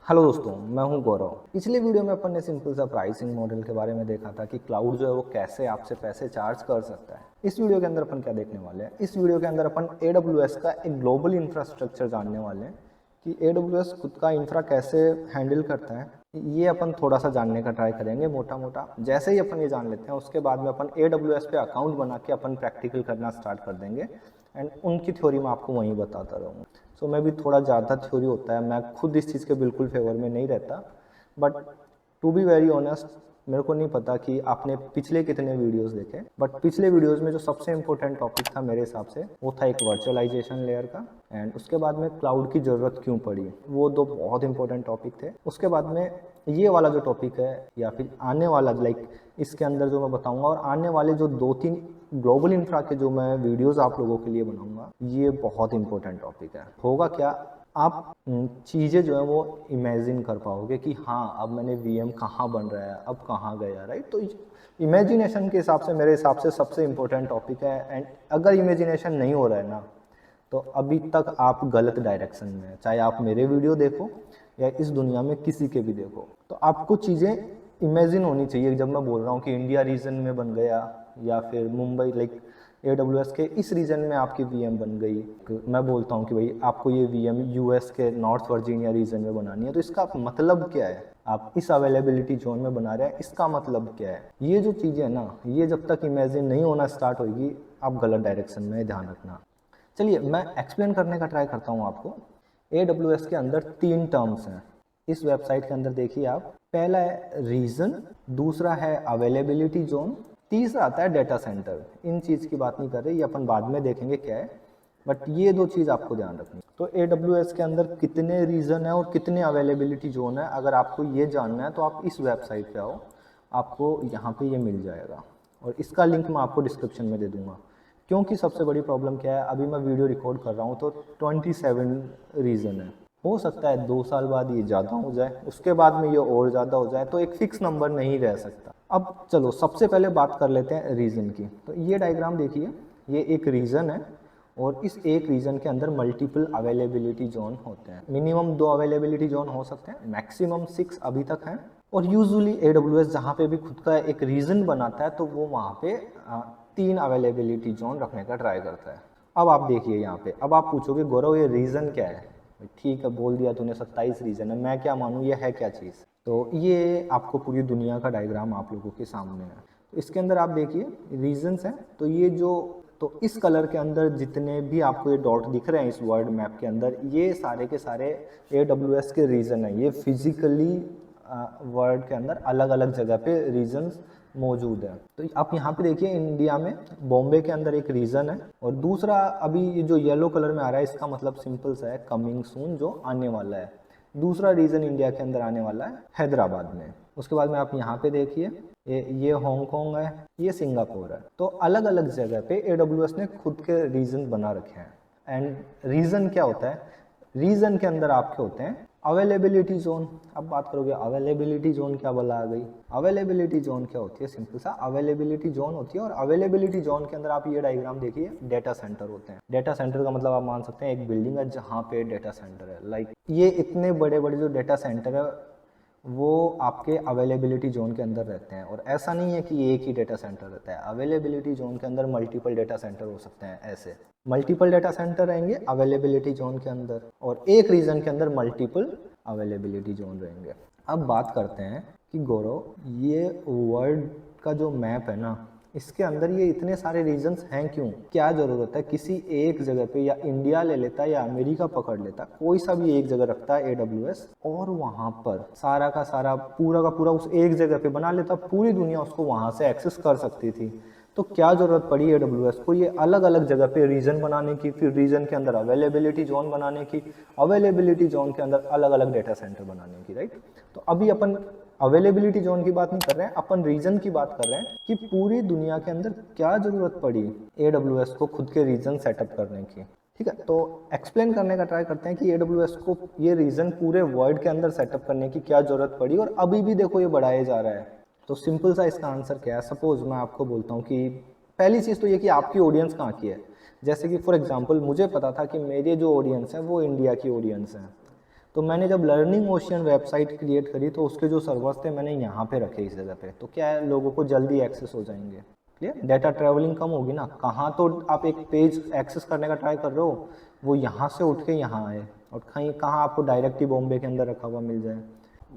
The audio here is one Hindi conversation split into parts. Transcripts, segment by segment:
हेलो दोस्तों, मैं हूं गौरव। पिछले वीडियो में अपन ने सिंपल सा प्राइसिंग मॉडल के बारे में देखा था कि क्लाउड जो है वो कैसे आपसे पैसे चार्ज कर सकता है। इस वीडियो के अंदर अपन क्या देखने वाले हैं, इस वीडियो के अंदर अपन AWS का एक ग्लोबल इंफ्रास्ट्रक्चर जानने वाले हैं कि AWS खुद का इंफ्रा कैसे हैंडल करता है। ये अपन थोड़ा सा जानने का ट्राई करेंगे मोटा मोटा। जैसे ही अपन ये जान लेते हैं उसके बाद में अपन AWS पे अकाउंट बना के अपन प्रैक्टिकल करना स्टार्ट कर देंगे एंड उनकी थ्योरी मैं आपको वहीं बताता रहूँगा। सो मैं भी थोड़ा ज़्यादा थ्योरी होता है, मैं खुद इस चीज़ के बिल्कुल फेवर में नहीं रहता, but to be very honest मेरे को नहीं पता कि आपने पिछले कितने वीडियोस देखे, बट पिछले वीडियोस में जो सबसे इंपॉर्टेंट टॉपिक था मेरे हिसाब से वो था एक वर्चुअलाइजेशन लेयर का, एंड उसके बाद में क्लाउड की ज़रूरत क्यों पड़ी। वो दो बहुत इंपॉर्टेंट टॉपिक थे। उसके बाद में ये वाला जो टॉपिक है या फिर आने वाला इसके अंदर जो मैं बताऊंगा, और आने वाले जो 2-3 ग्लोबल इंफ्रा के जो मैं वीडियोस आप लोगों के लिए बनाऊंगा, ये बहुत इंपॉर्टेंट टॉपिक है। होगा क्या, आप चीज़ें जो है वो इमेजिन कर पाओगे कि हाँ अब मैंने VM कहाँ बन रहा है, अब कहाँ गया, राइट। तो इमेजिनेशन के हिसाब से मेरे हिसाब से सबसे इम्पोर्टेंट टॉपिक है। एंड अगर इमेजिनेशन नहीं हो रहा है ना, तो अभी तक आप गलत डायरेक्शन में हैं। चाहे आप मेरे वीडियो देखो या इस दुनिया में किसी के भी देखो, तो आपको चीज़ें इमेजिन होनी चाहिए। जब मैं बोल रहा हूँ कि इंडिया रीजन में बन गया या फिर मुंबई AWS के इस रीजन में आपकी VM बन गई, मैं बोलता हूँ कि भाई आपको ये VM US के नॉर्थ वर्जीनिया रीजन में बनानी है, तो इसका मतलब क्या है। आप इस अवेलेबिलिटी जोन में बना रहे हैं, इसका मतलब क्या है। ये जो चीज़ें है ना, ये जब तक इमेजिन नहीं होना स्टार्ट होगी आप गलत डायरेक्शन में, ध्यान रखना। चलिए मैं एक्सप्लेन करने का ट्राई करता हूँ आपको। AWS के अंदर 3 टर्म्स हैं इस वेबसाइट के अंदर, देखिए आप। पहला है रीजन, दूसरा है अवेलेबिलिटी जोन, तीसरा आता है डेटा सेंटर। इन चीज़ की बात नहीं कर रहे, ये अपन बाद में देखेंगे क्या है, बट ये 2 चीज़ आपको ध्यान रखनी। तो AWS के अंदर कितने रीजन है और कितने अवेलेबिलिटी जोन है, अगर आपको ये जानना है तो आप इस वेबसाइट पे आओ, आपको यहाँ पे ये मिल जाएगा, और इसका लिंक मैं आपको डिस्क्रिप्शन में दे दूँगा। क्योंकि सबसे बड़ी प्रॉब्लम क्या है, अभी मैं वीडियो रिकॉर्ड कर रहा हूँ तो 27 रीज़न है। हो सकता है 2 साल बाद ये ज़्यादा हो जाए, उसके बाद में ये और ज़्यादा हो जाए, तो एक फिक्स नंबर नहीं रह सकता। अब चलो सबसे पहले बात कर लेते हैं रीज़न की। तो ये डायग्राम देखिए, ये एक रीज़न है और इस एक रीजन के अंदर मल्टीपल अवेलेबिलिटी जोन होते हैं। मिनिमम 2 अवेलेबिलिटी जोन हो सकते हैं, मैक्सिमम 6 अभी तक हैं। और यूजुअली AWS जहाँ पे भी खुद का एक रीजन बनाता है तो वो वहाँ पे 3 अवेलेबिलिटी जोन रखने का ट्राई करता है। अब आप देखिए यहाँ पे, अब आप पूछोगे गौरव ये रीजन क्या है। ठीक है, बोल दिया तूने 27 रीजन है, मैं क्या मानूँ, ये है क्या चीज़। तो ये आपको पूरी दुनिया का डायग्राम आप लोगों के सामने है। तो इसके अंदर आप देखिए रीजन्स हैं, तो ये जो, तो इस कलर के अंदर जितने भी आपको ये डॉट दिख रहे हैं इस वर्ल्ड मैप के अंदर, ये सारे के सारे AWS के रीजन है। ये फिजिकली वर्ल्ड के अंदर अलग अलग जगह पे रीजन्स मौजूद है। तो आप यहाँ पे देखिए, इंडिया में बॉम्बे के अंदर एक रीजन है, और दूसरा अभी ये जो येलो कलर में आ रहा है इसका मतलब सिंपल सा है, कमिंग सून, जो आने वाला है। दूसरा रीजन इंडिया के अंदर आने वाला है हैदराबाद में। उसके बाद में आप यहाँ पे देखिए, ये हांगकांग है, ये सिंगापुर है। तो अलग अलग जगह पे AWS ने खुद के रीजन बना रखे हैं। एंड रीजन क्या होता है, रीजन के अंदर आपके होते हैं अवेलेबिलिटी जोन। अब बात करोगे अवेलेबिलिटी जोन क्या बला आ गई। अवेलेबिलिटी जोन क्या होती है, सिंपल सा अवेलेबिलिटी जोन होती है, और अवेलेबिलिटी जोन के अंदर आप ये डायग्राम देखिए, डेटा सेंटर होते हैं। डेटा सेंटर का मतलब आप मान सकते हैं एक बिल्डिंग है जहाँ पे डेटा सेंटर है। ये इतने बड़े बड़े जो डेटा सेंटर है वो आपके अवेलेबिलिटी जोन के अंदर रहते हैं। और ऐसा नहीं है कि एक ही डेटा सेंटर रहता है, अवेलेबिलिटी जोन के अंदर मल्टीपल डेटा सेंटर हो सकते हैं। ऐसे मल्टीपल डेटा सेंटर रहेंगे अवेलेबिलिटी जोन के अंदर, और एक रीजन के अंदर मल्टीपल अवेलेबिलिटी जोन रहेंगे। अब बात करते हैं कि गौरव ये वर्ल्ड का जो मैप है ना, इसके अंदर ये इतने सारे रीजन्स हैं क्यों, क्या ज़रूरत है। किसी एक जगह पे या इंडिया ले लेता या अमेरिका पकड़ लेता, कोई सा भी एक जगह रखता है AWS, और वहाँ पर सारा का सारा पूरा का पूरा उस एक जगह पे बना लेता, पूरी दुनिया उसको वहाँ से एक्सेस कर सकती थी। तो क्या ज़रूरत पड़ी AWS को ये अलग अलग जगह पे रीजन बनाने की, फिर रीजन के अंदर अवेलेबिलिटी जोन बनाने की, अवेलेबिलिटी जोन के अंदर अलग अलग डेटा सेंटर बनाने की, राइट। तो अभी अपन अवेलेबिलिटी जोन की बात नहीं कर रहे हैं, अपन रीजन की बात कर रहे हैं कि पूरी दुनिया के अंदर क्या ज़रूरत पड़ी AWS को खुद के रीजन सेटअप करने की। ठीक है, तो एक्सप्लेन करने का ट्राई करते हैं कि AWS को ये रीजन पूरे वर्ल्ड के अंदर सेटअप करने की क्या ज़रूरत पड़ी, और अभी भी देखो ये बढ़ाया जा रहा है। तो सिंपल सा इसका आंसर क्या है, सपोज मैं आपको बोलता हूँ कि पहली चीज़ तो ये कि आपकी ऑडियंस कहाँ की है। जैसे कि फॉर एग्जांपल मुझे पता था कि मेरे जो ऑडियंस है वो इंडिया की ऑडियंस है, तो मैंने जब लर्निंग ओशियन वेबसाइट क्रिएट करी तो उसके जो सर्वर्स थे मैंने यहाँ पे रखे इस जगह पे, तो क्या है लोगों को जल्दी एक्सेस हो जाएंगे। क्लियर, डेटा ट्रैवलिंग कम होगी ना। कहाँ तो आप एक पेज एक्सेस करने का ट्राई कर रहे हो, वो यहाँ से उठ के यहाँ आए, और कहीं कहाँ आपको डायरेक्ट ही बॉम्बे के अंदर रखा हुआ मिल जाए।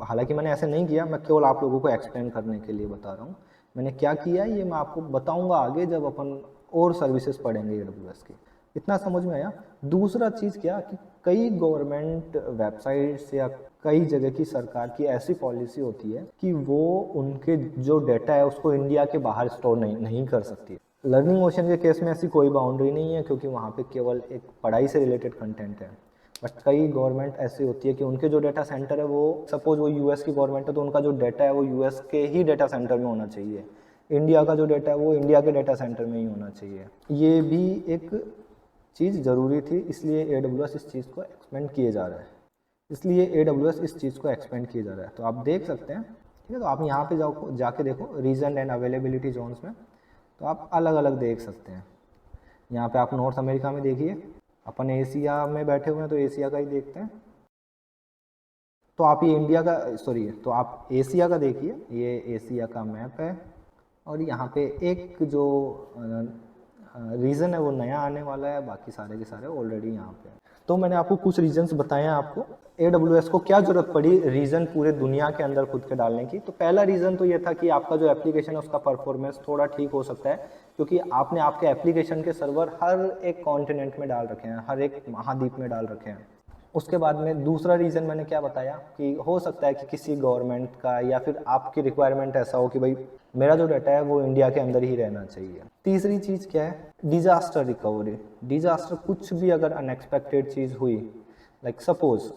हालांकि मैंने ऐसे नहीं किया, मैं केवल आप लोगों को एक्सप्लेन करने के लिए बता रहा हूँ मैंने क्या किया। ये मैं आपको बताऊँगा आगे जब अपन और सर्विसेज पढ़ेंगे AWS की। इतना समझ में आया। दूसरा चीज़ क्या कि कई गवर्नमेंट वेबसाइट्स या कई जगह की सरकार की ऐसी पॉलिसी होती है कि वो उनके जो डेटा है उसको इंडिया के बाहर स्टोर नहीं कर सकती। लर्निंग ओशन के केस में ऐसी कोई बाउंड्री नहीं है, क्योंकि वहाँ पे केवल एक पढ़ाई से रिलेटेड कंटेंट है। बट कई गवर्नमेंट ऐसी होती है कि उनके जो डेटा सेंटर है वो, सपोज वो यूएस की गवर्नमेंट है तो उनका जो डेटा है वो यूएस के ही डेटा सेंटर में होना चाहिए। इंडिया का जो डेटा है वो इंडिया के डेटा सेंटर में ही होना चाहिए। ये भी एक चीज़ ज़रूरी थी, इसलिए AWS इस चीज़ को एक्सपेंड किए जा रहा है। इसलिए AWS इस चीज़ को एक्सपेंड किए जा रहा है। तो आप देख सकते हैं, ठीक है। तो आप यहाँ पे जाके देखो रीजन एंड अवेलेबिलिटी जोन्स में, तो आप अलग अलग देख सकते हैं। यहाँ पे आप नॉर्थ अमेरिका में देखिए, अपन एशिया में बैठे हुए हैं तो एशिया का ही देखते हैं। तो आप ये इंडिया का, सॉरी, तो आप एशिया का देखिए, ये एशिया का मैप है, और यहाँ पे एक जो रीज़न है वो नया आने वाला है, बाकी सारे के सारे ऑलरेडी यहाँ पे हैं। तो मैंने आपको कुछ रीजन्स बताए हैं आपको AWS को क्या ज़रूरत पड़ी रीज़न पूरे दुनिया के अंदर खुद के डालने की। तो पहला रीज़न तो ये था कि आपका जो एप्लीकेशन है उसका परफॉर्मेंस थोड़ा ठीक हो सकता है, क्योंकि आपने आपके एप्लीकेशन के सर्वर हर एक कॉन्टिनेंट में डाल रखे हैं, हर एक महाद्वीप में डाल रखे हैं। उसके बाद में दूसरा रीज़न मैंने क्या बताया कि हो सकता है कि किसी गवर्नमेंट का या फिर आपकी रिक्वायरमेंट ऐसा हो कि भाई मेरा जो डाटा है वो इंडिया के अंदर ही रहना चाहिए। तीसरी चीज़ क्या है, डिज़ास्टर रिकवरी। डिज़ास्टर, कुछ भी अगर अनएक्सपेक्टेड चीज़ हुई, लाइक सपोज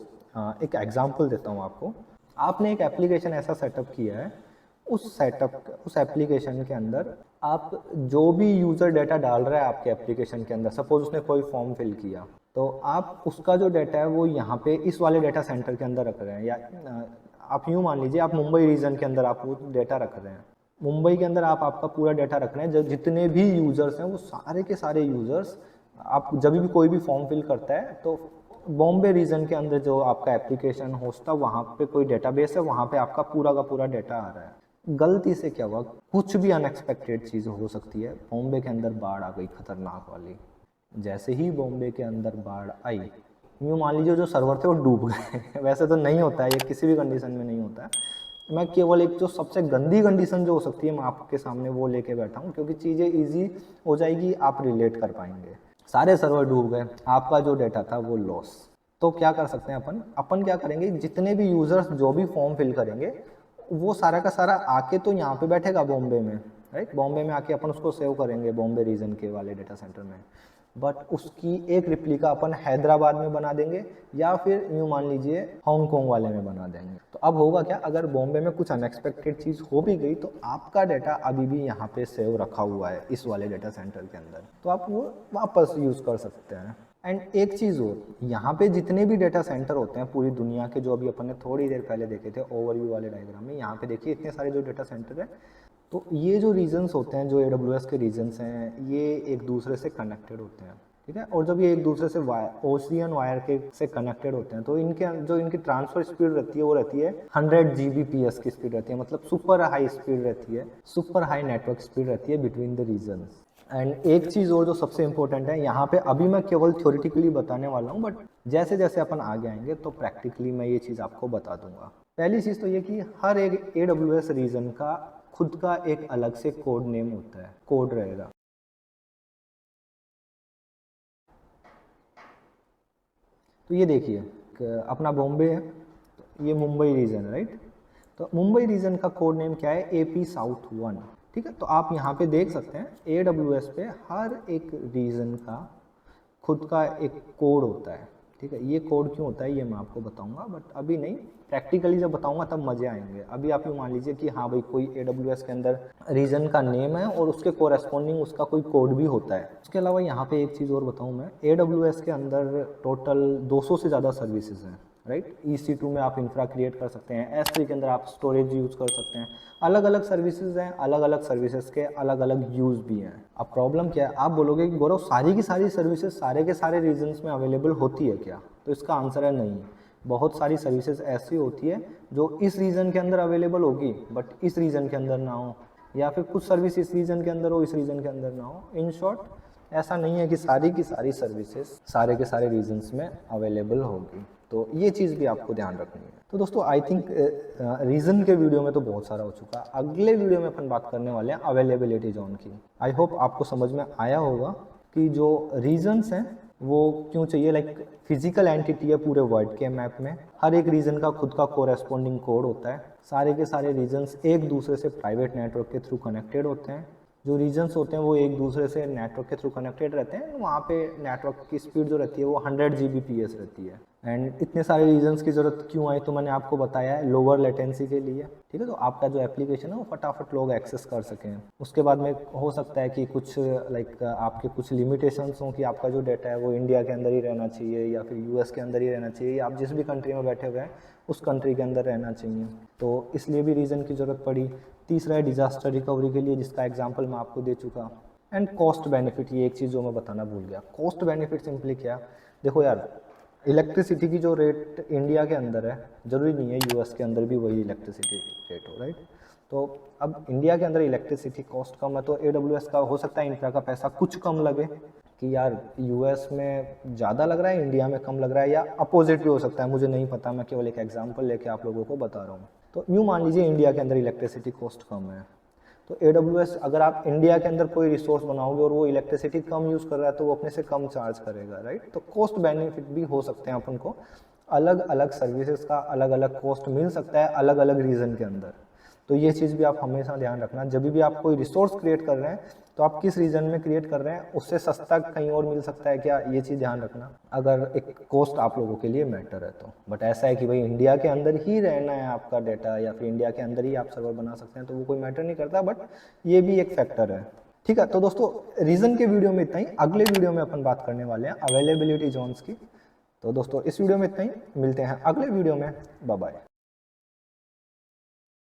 एक एग्जांपल देता हूँ आपको। आपने एक एप्लीकेशन ऐसा सेटअप किया है, उस एप्लीकेशन के अंदर आप जो भी यूज़र डाटा डाल रहा है आपके एप्लीकेशन के अंदर, सपोज उसने कोई फॉर्म फिल किया, तो आप उसका जो डाटा है वो यहाँ पे इस वाले डाटा सेंटर के अंदर रख रहे हैं, या आप यूँ मान लीजिए आप मुंबई रीजन के अंदर आप वो डाटा रख रहे हैं। मुंबई के अंदर आप आपका पूरा डाटा रख रहे हैं, जब जितने भी यूज़र्स हैं वो सारे के सारे यूज़र्स, आप जब भी कोई भी फॉर्म फिल करता है तो बॉम्बे रीजन के अंदर जो आपका एप्लीकेशन होस्ट था वहाँ पे कोई डेटाबेस है, वहाँ पे आपका पूरा का पूरा डाटा आ रहा है। गलती से क्या हुआ, कुछ भी अनएक्सपेक्टेड चीज़ हो सकती है। बॉम्बे के अंदर बाढ़ आ गई खतरनाक वाली। जैसे ही बॉम्बे के अंदर बाढ़ आई, यूँ मान लीजिए जो सर्वर थे वो डूब गए। वैसे तो नहीं होता है, ये किसी भी कंडीशन में नहीं होता है। मैं केवल एक जो सबसे गंदी कंडीशन जो हो सकती है मैं आपके सामने वो लेके बैठा हूँ, क्योंकि चीज़ें ईजी हो जाएगी, आप रिलेट कर पाएंगे। सारे सर्वर डूब गए, आपका जो डाटा था वो लॉस। तो क्या कर सकते हैं अपन क्या करेंगे, जितने भी यूज़र्स जो भी फॉर्म फिल करेंगे वो सारा का सारा आके तो यहाँ पे बैठेगा बॉम्बे में, राइट। बॉम्बे में आके अपन उसको सेव करेंगे बॉम्बे रीजन के वाले डाटा सेंटर में, बट उसकी एक रिप्लिका अपन हैदराबाद में बना देंगे या फिर यूँ मान लीजिए हांगकॉन्ग वाले में बना देंगे। तो अब होगा क्या, अगर बॉम्बे में कुछ अनएक्सपेक्टेड चीज़ हो भी गई तो आपका डाटा अभी भी यहाँ पे सेव रखा हुआ है इस वाले डाटा सेंटर के अंदर, तो आप वो वापस यूज़ कर सकते हैं। एंड एक चीज़ और, यहाँ पे जितने भी डाटा सेंटर होते हैं पूरी दुनिया के, जो अभी अपन ने थोड़ी देर पहले देखे थे ओवरव्यू वाले डायग्राम में, यहाँ पे देखिए इतने सारे जो डाटा सेंटर है, तो ये जो रीजन्स होते हैं, जो AWS के रीजन्स हैं, ये एक दूसरे से कनेक्टेड होते हैं, ठीक है। और जब ये एक दूसरे से ओशियन वायर के से कनेक्टेड होते हैं तो इनकी ट्रांसफर स्पीड रहती है वो रहती है 100 Gbps की स्पीड रहती है, मतलब सुपर हाई स्पीड रहती है, सुपर हाई नेटवर्क स्पीड रहती है बिटवीन द रीजन्स। एंड एक चीज़ और जो सबसे इंपॉर्टेंट है यहाँ पे, अभी मैं केवल थ्योरेटिकली बताने वाला हूँ, बट जैसे जैसे अपन आगे आएंगे तो प्रैक्टिकली मैं ये चीज़ आपको बता दूंगा। पहली चीज़ तो ये कि हर एक AWS रीजन का खुद का एक अलग से कोड नेम होता है, कोड रहेगा। तो ये देखिए अपना बॉम्बे है, तो ये मुंबई रीजन है, राइट। तो मुंबई रीजन का कोड नेम क्या है, AP South 1, ठीक है। तो आप यहाँ पे देख सकते हैं AWS पे हर एक रीजन का खुद का एक कोड होता है, ठीक है। ये कोड क्यों होता है ये मैं आपको बताऊंगा, बट अभी नहीं, प्रैक्टिकली जब बताऊंगा तब मजे आएंगे। अभी आप यूँ मान लीजिए कि हाँ भाई कोई AWS के अंदर रीजन का नेम है और उसके कोरेस्पॉन्डिंग उसका कोई कोड भी होता है। उसके अलावा यहाँ पे एक चीज़ और बताऊँ मैं, AWS के अंदर टोटल 200 से ज़्यादा सर्विसेज हैं, राइट। EC2 में आप इंफ्रा क्रिएट कर सकते हैं, S3 के अंदर आप स्टोरेज यूज़ कर सकते हैं। अलग अलग सर्विसेज हैं, अलग अलग सर्विसेज के अलग अलग यूज़ भी हैं। अब प्रॉब्लम क्या है, आप बोलोगे कि गौरव सारी की सारी सर्विसेज सारे के सारे रीजन्स में अवेलेबल होती है क्या, तो इसका आंसर है नहीं। बहुत सारी सर्विसेज ऐसी होती है जो इस रीजन के अंदर अवेलेबल होगी बट इस रीजन के अंदर ना हो, या फिर कुछ सर्विस इस रीजन के अंदर हो इस रीजन के अंदर ना हो। इन शॉर्ट ऐसा नहीं है कि सारी की सारी सर्विसेज सारे के सारे रीजन्स में अवेलेबल होगी, तो ये चीज़ भी आपको ध्यान रखनी है। तो दोस्तों आई थिंक रीजन के वीडियो में तो बहुत सारा हो चुका। अगले वीडियो में अपन बात करने वाले हैं अवेलेबिलिटी जोन की। आई होप आपको समझ में आया होगा कि जो रीजन्स हैं वो क्यों चाहिए। लाइक फिजिकल एंटिटी है पूरे वर्ल्ड के मैप में, हर एक रीजन का खुद का कोरेस्पोंडिंग कोड होता है। सारे के सारे रीजन्स एक दूसरे से प्राइवेट नेटवर्क के थ्रू कनेक्टेड होते हैं। जो रीजन्स होते हैं वो एक दूसरे से नेटवर्क के थ्रू कनेक्टेड रहते हैं। वहाँ पे नेटवर्क की स्पीड जो रहती है वो 100 Gbps रहती है। एंड इतने सारे रीजन्स की ज़रूरत क्यों आई तो मैंने आपको बताया है लोअर लेटेंसी के लिए, ठीक है। तो आपका जो एप्लीकेशन है वो फटाफट लोग एक्सेस कर सकें। उसके बाद में हो सकता है कि कुछ लाइक आपके कुछ लिमिटेशंस हों कि आपका जो डाटा है वो इंडिया के अंदर ही रहना चाहिए या फिर यूएस के अंदर ही रहना चाहिए, या आप जिस भी कंट्री में बैठे हुए हैं उस कंट्री के अंदर रहना चाहिए, तो इसलिए भी रीज़न की ज़रूरत पड़ी। तीसरा है डिज़ास्टर रिकवरी के लिए, जिसका एग्जांपल मैं आपको दे चुका। एंड कॉस्ट बेनिफिट, ये एक चीज़ जो मैं बताना भूल गया। कॉस्ट बेनिफिट सिंपली क्या, देखो यार इलेक्ट्रिसिटी की जो रेट इंडिया के अंदर है ज़रूरी नहीं है यूएस के अंदर भी वही इलेक्ट्रिसिटी रेट हो, राइट। तो अब इंडिया के अंदर इलेक्ट्रिसिटी कॉस्ट कम है तो AWS का हो सकता है इंफ्रा का पैसा कुछ कम लगे कि यार यूएस में ज़्यादा लग रहा है इंडिया में कम लग रहा है, या अपोजिट भी हो सकता है, मुझे नहीं पता, मैं केवल एक एग्जांपल लेके आप लोगों को बता रहा हूँ। तो यूँ मान लीजिए इंडिया के अंदर इलेक्ट्रिसिटी कॉस्ट कम है, तो AWS अगर आप इंडिया के अंदर कोई रिसोर्स बनाओगे और वो इलेक्ट्रिसिटी कम यूज़ कर रहा है तो वो अपने से कम चार्ज करेगा, राइट। तो कॉस्ट बेनिफिट भी हो सकते हैं अपन को, अलग अलग सर्विसेज का अलग अलग कॉस्ट मिल सकता है अलग अलग रीजन के अंदर। तो ये चीज़ भी आप हमेशा ध्यान रखना, जब भी आप कोई रिसोर्स क्रिएट कर रहे हैं तो आप किस रीजन में क्रिएट कर रहे हैं, उससे सस्ता कहीं और मिल सकता है क्या, ये चीज़ ध्यान रखना अगर एक कॉस्ट आप लोगों के लिए मैटर है तो। बट ऐसा है कि भाई इंडिया के अंदर ही रहना है आपका डाटा या फिर इंडिया के अंदर ही आप सर्वर बना सकते हैं तो वो कोई मैटर नहीं करता, बट ये भी एक फैक्टर है, ठीक है। तो दोस्तों रीजन के वीडियो में इतना ही। अगले वीडियो में अपन बात करने वाले हैं अवेलेबिलिटी जोन्स की। तो दोस्तों इस वीडियो में इतना ही, मिलते हैं अगले वीडियो में, बाय बाय।